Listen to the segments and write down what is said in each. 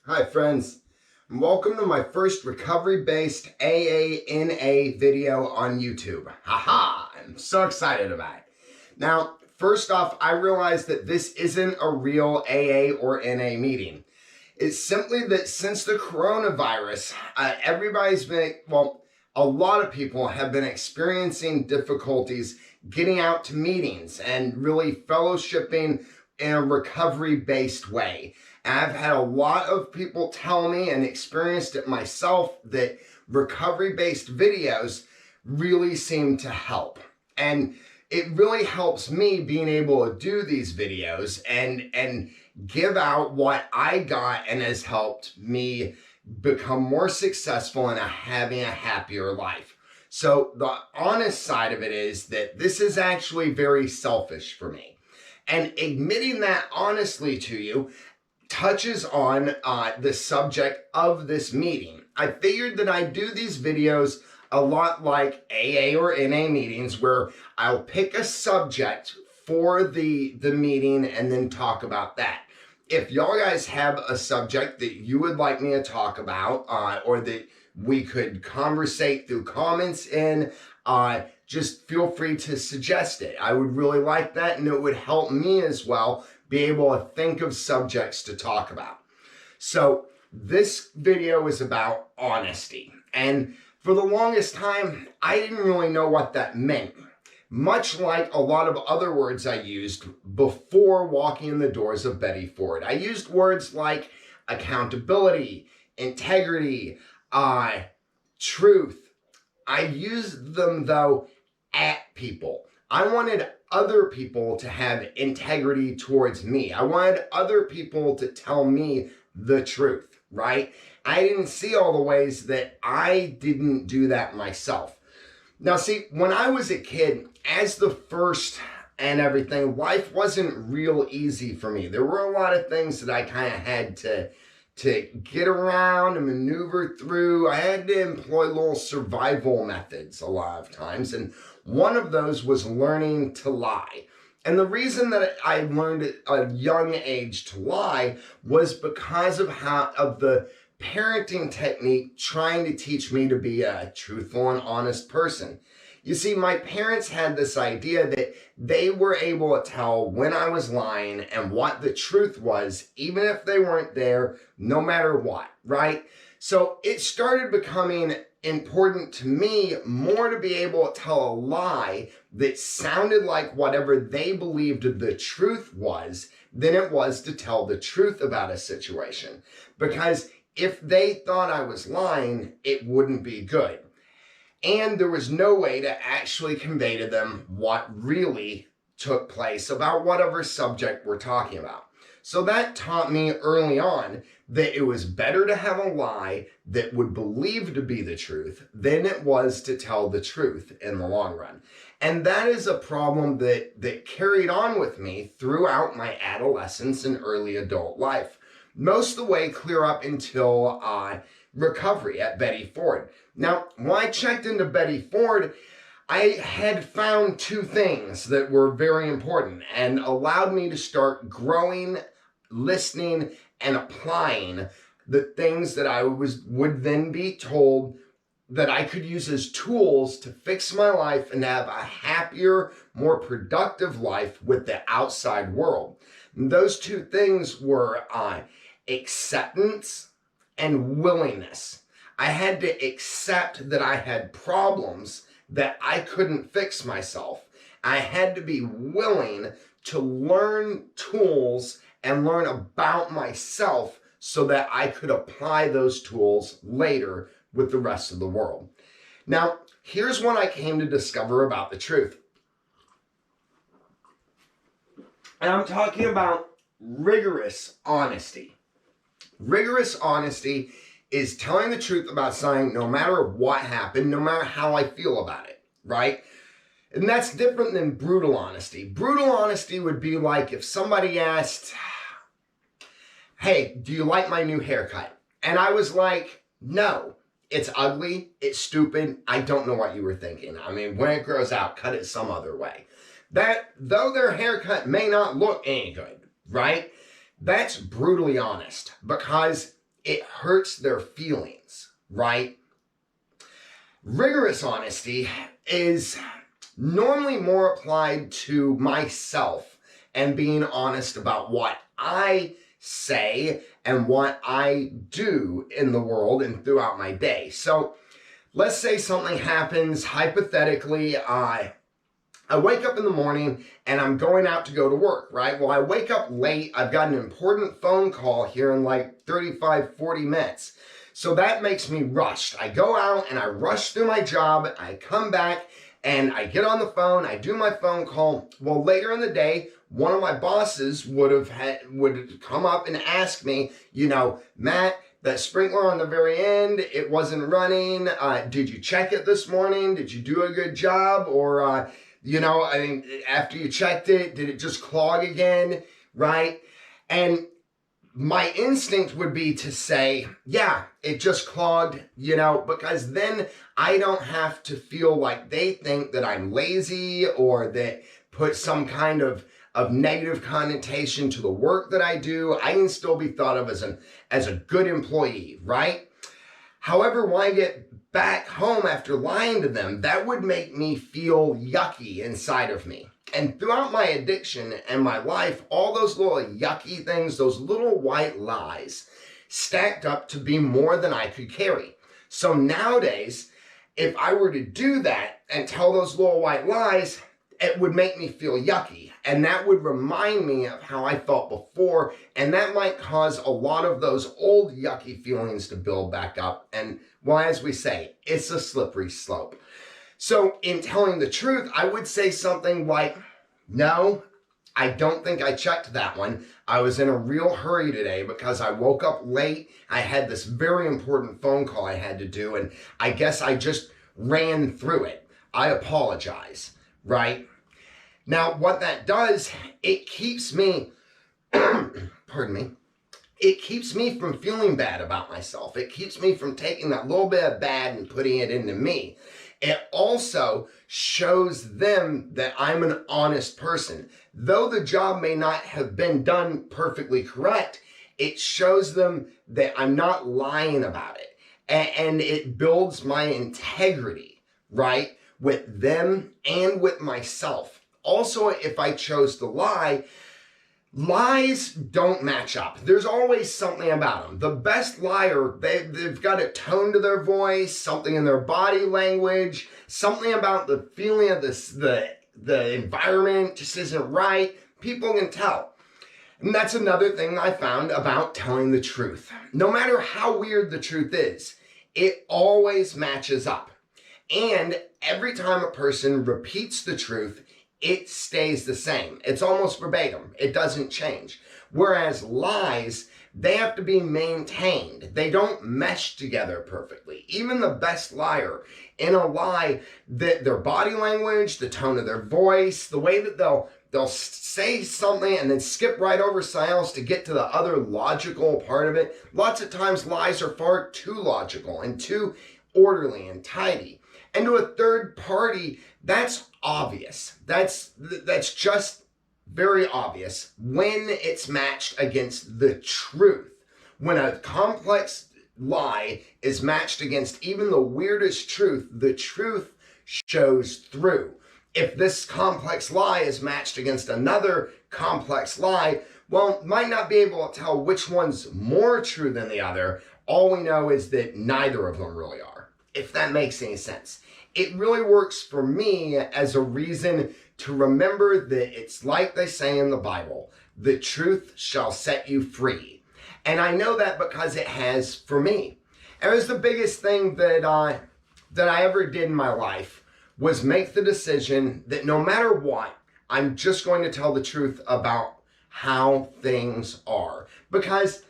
Hi friends, and welcome to my first recovery-based AANA video on YouTube. Haha, I'm so excited about it. Now, first off, I realize that this isn't a real AA or NA meeting. It's simply that since the coronavirus, a lot of people have been experiencing difficulties getting out to meetings and really fellowshipping in a recovery-based way. And I've had a lot of people tell me and experienced it myself that recovery-based videos really seem to help. And it really helps me being able to do these videos and give out what I got and has helped me become more successful and having a happier life. So the honest side of it is that this is actually very selfish for me. And admitting that honestly to you touches on the subject of this meeting. I figured that I'd do these videos a lot like AA or NA meetings where I'll pick a subject for the meeting and then talk about that. If y'all guys have a subject that you would like me to talk about or that we could conversate through comments in, just feel free to suggest it. I would really like that, and it would help me as well be able to think of subjects to talk about. So this video is about honesty. And for the longest time, I didn't really know what that meant. Much like a lot of other words I used before walking in the doors of Betty Ford. I used words like accountability, integrity, truth. I used them though at people. I wanted other people to have integrity towards me. I wanted other people to tell me the truth, right? I didn't see all the ways that I didn't do that myself. Now see, when I was a kid, as the first and everything, life wasn't real easy for me. There were a lot of things that I kind of had to get around and maneuver through. I had to employ little survival methods a lot of times, and one of those was learning to lie. And the reason that I learned at a young age to lie was because of the parenting technique trying to teach me to be a truthful and honest person. You see, my parents had this idea that they were able to tell when I was lying and what the truth was, even if they weren't there, no matter what, right? So it started becoming important to me more to be able to tell a lie that sounded like whatever they believed the truth was than it was to tell the truth about a situation. Because if they thought I was lying, it wouldn't be good. And there was no way to actually convey to them what really took place about whatever subject we're talking about. So that taught me early on that it was better to have a lie that would believe to be the truth than it was to tell the truth in the long run. And that is a problem that carried on with me throughout my adolescence and early adult life. Most of the way clear up until recovery at Betty Ford. Now, when I checked into Betty Ford, I had found two things that were very important and allowed me to start growing, listening, and applying the things that I would then be told that I could use as tools to fix my life and have a happier, more productive life with the outside world. And those two things were acceptance and willingness. I had to accept that I had problems that I couldn't fix myself. I had to be willing to learn tools and learn about myself so that I could apply those tools later with the rest of the world. Now, here's what I came to discover about the truth. And I'm talking about rigorous honesty. Rigorous honesty is telling the truth about something no matter what happened, no matter how I feel about it, right? And that's different than brutal honesty. Brutal honesty would be like if somebody asked, hey, do you like my new haircut? And I was like, no, it's ugly, it's stupid, I don't know what you were thinking. I mean, when it grows out, cut it some other way. That, though their haircut may not look any good, right? That's brutally honest, because it hurts their feelings, right? Rigorous honesty is normally more applied to myself and being honest about what I say and what I do in the world and throughout my day. So let's say something happens, hypothetically, I wake up in the morning and I'm going out to go to work, right? Well, I wake up late. I've got an important phone call here in like 35, 40 minutes. So that makes me rushed. I go out and I rush through my job. I come back and I get on the phone. I do my phone call. Well, later in the day, one of my bosses would come up and ask me, Matt, that sprinkler on the very end, it wasn't running. Did you check it this morning? Did you do a good job? Or, after you checked it, did it just clog again? Right? And my instinct would be to say, yeah, it just clogged, because then I don't have to feel like they think that I'm lazy or that put some kind of negative connotation to the work that I do. I can still be thought of as a good employee, right? However, when I get back home after lying to them, that would make me feel yucky inside of me. And throughout my addiction and my life, all those little yucky things, those little white lies, stacked up to be more than I could carry. So nowadays, if I were to do that and tell those little white lies, it would make me feel yucky. And that would remind me of how I felt before. And that might cause a lot of those old yucky feelings to build back up. And well, as we say, it's a slippery slope. So in telling the truth, I would say something like, no, I don't think I checked that one. I was in a real hurry today because I woke up late. I had this very important phone call I had to do, and I guess I just ran through it. I apologize, right? Now, what that does, it keeps me, pardon me, it keeps me from feeling bad about myself. It keeps me from taking that little bit of bad and putting it into me. It also shows them that I'm an honest person. Though the job may not have been done perfectly correct, it shows them that I'm not lying about it. And it builds my integrity, right? With them and with myself. Also, if I chose to lie, lies don't match up. There's always something about them. The best liar, they've got a tone to their voice, something in their body language, something about the feeling of the environment just isn't right. People can tell. And that's another thing I found about telling the truth. No matter how weird the truth is, it always matches up. And every time a person repeats the truth, it stays the same. It's almost verbatim. It doesn't change. Whereas lies, they have to be maintained. They don't mesh together perfectly. Even the best liar, in a lie, their body language, the tone of their voice, the way that they'll say something and then skip right over silence to get to the other logical part of it. Lots of times lies are far too logical and too orderly and tidy. And to a third party, that's obvious. That's just very obvious when it's matched against the truth. When a complex lie is matched against even the weirdest truth, the truth shows through. If this complex lie is matched against another complex lie, well, might not be able to tell which one's more true than the other. All we know is that neither of them really are, if that makes any sense. It really works for me as a reason to remember that it's like they say in the Bible, the truth shall set you free. And I know that because it has for me. It was the biggest thing that I ever did in my life was make the decision that no matter what, I'm just going to tell the truth about how things are. Because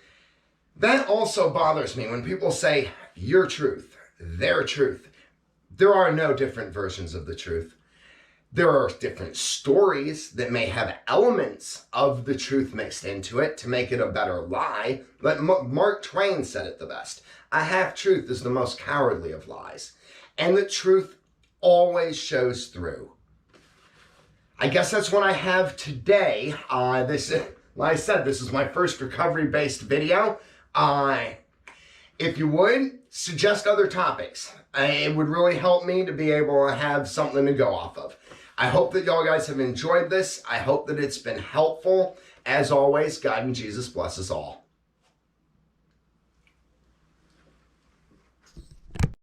that also bothers me when people say your truth, their truth. There are no different versions of the truth. There are different stories that may have elements of the truth mixed into it to make it a better lie. But Mark Twain said it the best. A half-truth is the most cowardly of lies. And the truth always shows through. I guess that's what I have today. Like I said, this is my first recovery-based video. If you would, suggest other topics. It would really help me to be able to have something to go off of. I hope that y'all guys have enjoyed this. I hope that it's been helpful. As always, God and Jesus bless us all.